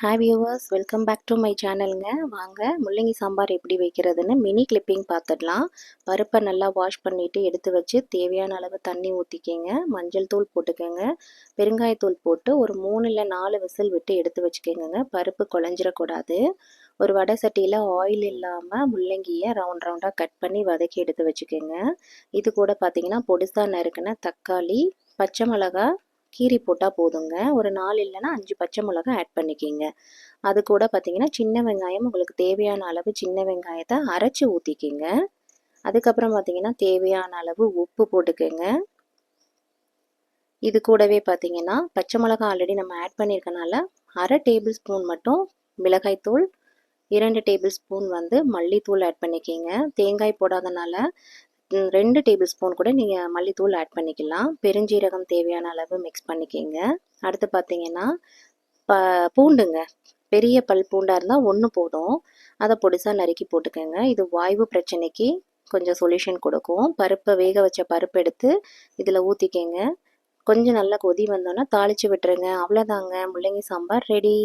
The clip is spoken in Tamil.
Hi viewers, welcome back to my சேனலுங்க. வாங்க முள்ளங்கி சாம்பார் எப்படி வைக்கிறதுன்னு மினி கிளிப்பிங் பார்த்துடலாம். பருப்பை நல்லா வாஷ் பண்ணிவிட்டு எடுத்து வச்சு தேவையான அளவு தண்ணி ஊற்றிக்கங்க. மஞ்சள் தூள் போட்டுக்கோங்க. பெருங்காயத்தூள் போட்டு ஒரு 3 இல்லை 4 விசில் விட்டு எடுத்து வச்சுக்கோங்க. பருப்பு குழஞ்சிடக்கூடாது. ஒரு வடை சட்டியில் ஆயில் இல்லாமல் முள்ளங்கியை ரவுண்டாக கட் பண்ணி வதக்கி எடுத்து வச்சுக்கோங்க. இது கூட பார்த்திங்கன்னா பொடிசா நறுக்கின தக்காளி, பச்சை மிளகாய் கீரி போட்டால் போதுங்க. ஒரு 4 இல்லைன்னா 5 பச்சை மிளகாய் ஆட் பண்ணிக்கிங்க. அது கூட பார்த்திங்கன்னா சின்ன வெங்காயம், உங்களுக்கு தேவையான அளவு சின்ன வெங்காயத்தை அரைச்சி ஊற்றிக்கிங்க. அதுக்கப்புறம் பார்த்திங்கன்னா தேவையான அளவு உப்பு போட்டுக்கோங்க. இது கூடவே பார்த்திங்கன்னா பச்சை மிளகாய் ஆல்ரெடி நம்ம ஆட் பண்ணியிருக்கனால 1/2 டேபிள் ஸ்பூன் மட்டும் மிளகாய்த்தூள், 2 டேபிள் ஸ்பூன் மல்லித்தூள் ஆட் பண்ணிக்கிங்க. தேங்காய் போடாதனால 2 டேபிள் ஸ்பூன் கூட நீங்கள் மல்லித்தூள் ஆட் பண்ணிக்கலாம். பெருஞ்சீரகம் தேவையான அளவு மிக்ஸ் பண்ணிக்கிங்க. அடுத்து பார்த்தீங்கன்னா பூண்டுங்க, பெரிய பல் பூண்டாக இருந்தால் 1 போதும். அதை பொடிசாக நறுக்கி போட்டுக்கோங்க. இது வாய்வு பிரச்சனைக்கு கொஞ்சம் சொல்யூஷன் கொடுக்கும். பருப்பை வேக வச்ச பருப்பு எடுத்து இதில் ஊற்றிக்கங்க. கொஞ்சம் நல்லா கொதி வந்தோன்னா தாளித்து விட்டுருங்க. அவ்வளோதாங்க, முள்ளங்கி சாம்பார் ரெடி.